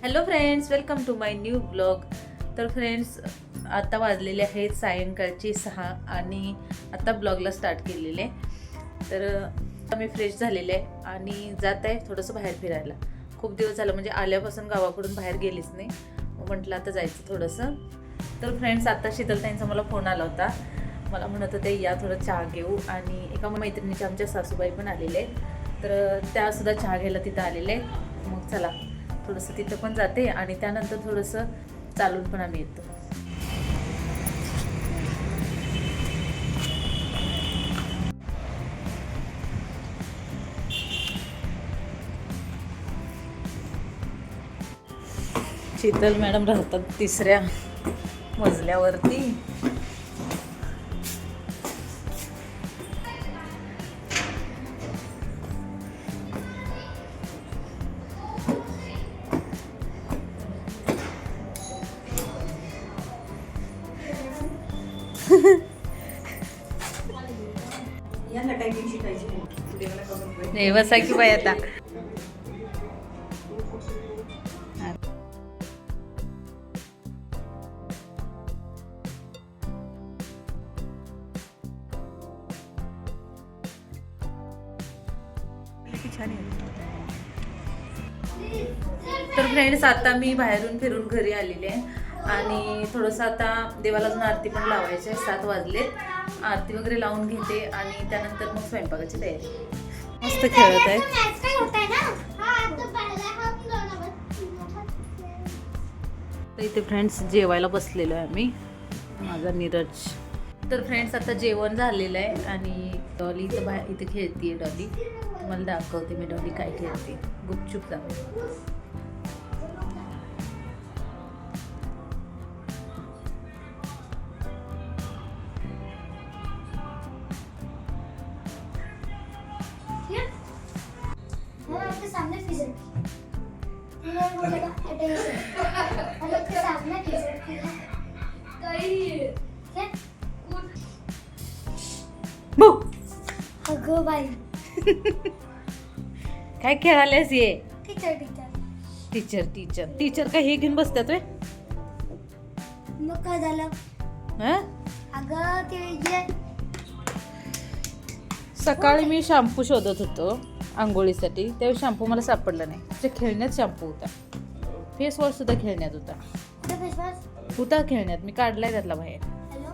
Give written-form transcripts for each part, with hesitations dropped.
Hello friends, welcome to my new blog. तर friends, आता वाजलेले आहेत सायंकाळची 6 आणि आता ब्लॉगला स्टार्ट केलेले आहे. तर मी फ्रेश झालेले आहे आणि जात आहे थोडंसं बाहेर फिरायला. खूप दिवस झालं, म्हणजे आल्यापासून गावाकडून बाहेर गेलीच नाही. म्हटलं आता जायचं थोडंसं. तर फ्रेंड्स, आता शीतलताईंचा मला फोन आला होता. मला म्हणत होते या थोडं चहा घेऊ, आणि एका मैत्रिणीच्या आमच्या सासूबाई पण आलेले आहेत. तर त्यासुद्धा चहा घ्यायला तिथं आलेले आहेत. मग चला थोडंसं तिथं पण जाते आणि त्यानंतर थोडंसं चालून पण आम्ही येतो. शीतल मॅडम राहतात 3ऱ्या मजल्यावरती. नाही बसा की बाई आता. तर फ्रेंड्स, आता मी बाहेरून फिरून घरी आलेले आहे आणि थोडंसं आता देवाला अजून आरती पण लावायची आहे. 7 वाजलेत. आरती वगैरे लावून घेते आणि त्यानंतर मग स्वयंपाकाची तयारी. मस्त खेळत आहे. तर इथे फ्रेंड्स जेवायला बसलेलो आहे आम्ही, माझा नीरज. तर फ्रेंड्स, आता जेवण झालेलं आहे आणि डॉली इथं बाहेर इथे खेळते. डॉली तुम्हाला दाखवते मी, डॉली काय खेळते. गुपचूप दाखवते. अगं बाई, काय खेळालेस? ये टीचर टीचर टीचर टीचर काय हे घेऊन बसतात वे? मग काय झालं? अगं ते जे सकाळी मी शॅम्पू शोधत होतो आंघोळीसाठी, त्यावेळी शॅम्पू मला सापडला नाही. त्याच्या खेळण्यात शॅम्पू होता. फेस वॉश सुद्धा खेळण्यात होता. होता खेळण्यात, मी काढलाय त्यातला बाहेर. हॅलो,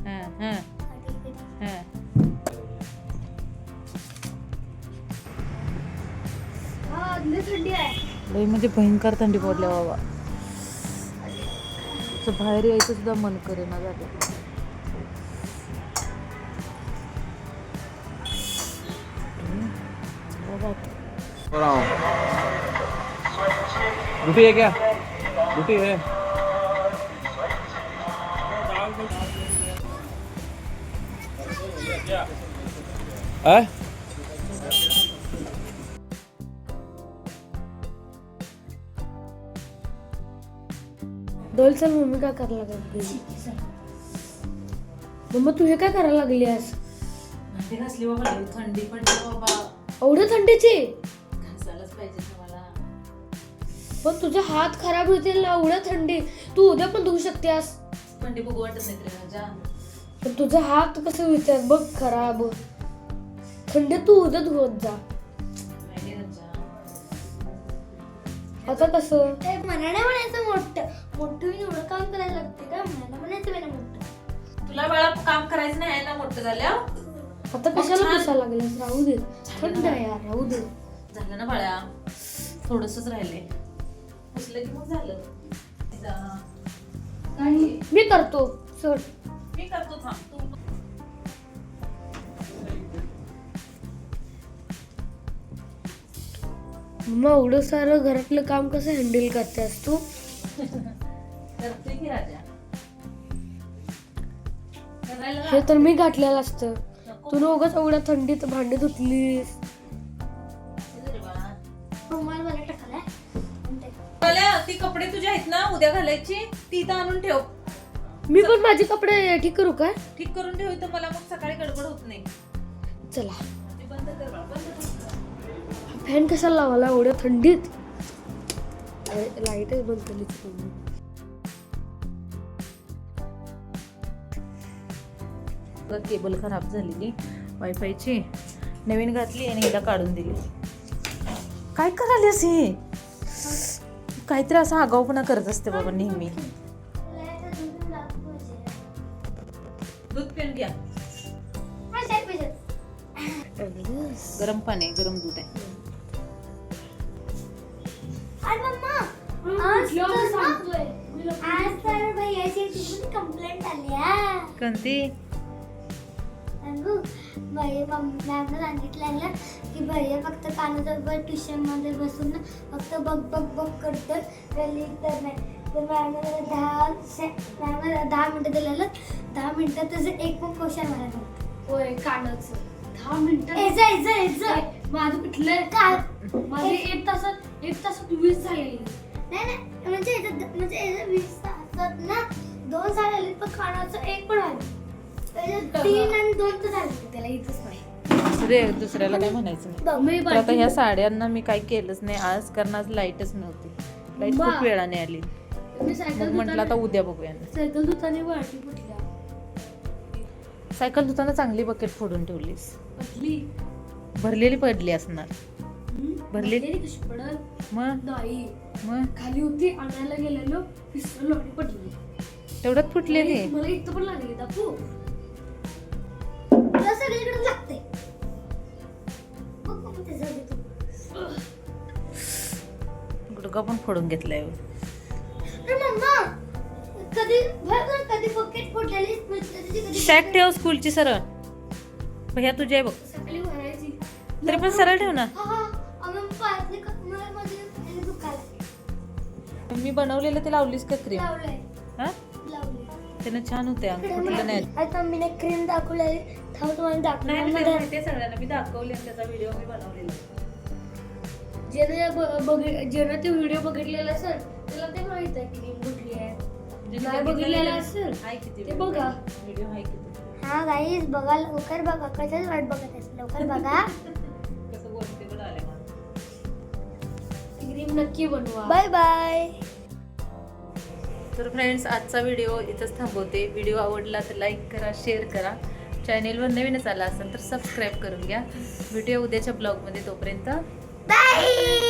हां हां हां. थंडी आहे. लई म्हणजे भयंकर थंडी पडल्या बाबा. असं बाहेर यायचं सुद्धा मन करेना झालं. ड्यूटी है क्या? ड्यूटी है. डोल, चल मम्मी काय करायला लागली? मम्मा तू हे काय करायला लागली आज? भांडी घासली बाबा, थंडी पडली बाबा. एवढं थंडीची? घासायलाच पाहिजे मला. पण तुझे हात खराब होतील ना, एवढं थंडी. तू उद्या पण धुवू शकतेस. थंडी बघू वाटत नाही तरी माझ्या. पण तुझे हात कसे होतात बघ खराब. थंडीत तू उद्या धुवत जा. आता कसं म्हणायला म्हणायचं मोठं एवढं काम करायला लागते का? म्हणायला म्हणायचं मोठं. तुला बाळा काम करायचं नाही ना मोठं झाल्यावर? आता कशाला बसायला लागलेस? राहू दे, थंड आहे यार, राहू दे. झालं ना बाळा, थोडंसंच राहिलंय. पुसलं की मग झालं. मी करतो. सोड, मी करतो, थांब. तू मग एवढं सारं घरातलं काम कसं हँडल करतेस तू? करते की राजा. हे तर मी घातलेलं असतं. तू उगाच एवढ्या थंडीत भांडी धुतलीस. ती कपडे तुझे आहेत ना उद्या घालायची, ती तर आणून ठेव. मी पण माझे कपडे ठीक करू का? ठीक करून ठेव, तर मला मग सकाळी गडबड होत नाही. चला, बंद कर बाळा, बंद कर. फॅन कशाला लावायला एवढ्या थंडीत? लाईटच बंद केली केबल खराब झालेली वायफायची, नवीन घातली आणि हिला काढून दिली. काय करायलीस हे? काहीतरी असा आगाऊपणा करत असते बाबा नेहमी. दूध पिऊन घ्या. गरम पाणी आहे, गरम दूध आहे. आज तर भैयाची कंप्लेंट आली आहे. कोणती? मॅमनं सांगितलेलं की भैया फक्त कानाजवळ ट्युशन मध्ये बसून ना फक्त बघ बघ बघ करतोय, लिहित तर नाही. तर मॅमनं 10 मिनिटं दिलेलं, 10 मिनिटात त्याचं एक पण क्वेश्चन मला नव्हतं. होय कानाचं 10 मिनिटं माझं पिठलं काय माझे 1 तासात 20 झालेली. नाही म्हणजे 20 तासात ना 2 झालेले, पण कानाचं एक पण आलं. 3 आणि 2 तर झाले. त्याला येतच नाही. दुसऱ्याला काय म्हणायचं नाही. तर आता ह्या साड्यांना मी काही केलंच नाही आज, कारण आज लाईटच नव्हती. लाईट खूप वेळाने आली. मी मग म्हटलं आता उद्या बघूया. सायकल धुताना वाटी फुटल्या. सायकल धुताना चांगली बकेट फोडून ठेवलीस. पटली भरलेली पडली असणार. भरलेली कशी पडत मग नाही. मग खाली होती, आणायला गेलेलो, विसरलो आणि पडली. तेवढ्यात फुटलेली. मला इथं पण लागली दाखवू. तुला सगळीकडे लागते. बघ ते झाले तू. गुडघा पण फोडून घेतलाय. मम्मा कधी बकेट फोडलेली सॅक ठेव स्कूलची सरळ. भैया तुझी आहे बघ. सकाळी भरायची. तरी पण सरळ ठेव ना. मी बनवलेलं ते लावलीस का क्रीम? हा त्यानं छान होते. फुटलं नाही. आता मी क्रीम दाखवलेली, थांब तुम्हाला दाखवणार. सगळ्यांना मी दाखवले त्याचा व्हिडिओ मी बनवलेला. ज्यानं ते व्हिडिओ बघितलेला असेल त्याला ते माहित आहे क्रीम कुठली आहे. नाही बघितलेला असेल ते बघा. व्हिडिओ आहे किती. हा गाईज बघा, लवकर बघा. कशाच वाट बघत असेल, लवकर बघा. कसं बोलते पण आले मला. क्रीम नक्की बनवा. Bye bye. तर फ्रेंड्स आजचा व्हिडिओ इथंच थांबवते. व्हिडिओ आवडला तर लाईक करा, शेअर करा. चॅनेलवर नवीनच आला असेल तर सबस्क्राईब करून घ्या. भेटूया उद्याच्या ब्लॉगमध्ये. तोपर्यंत बाय.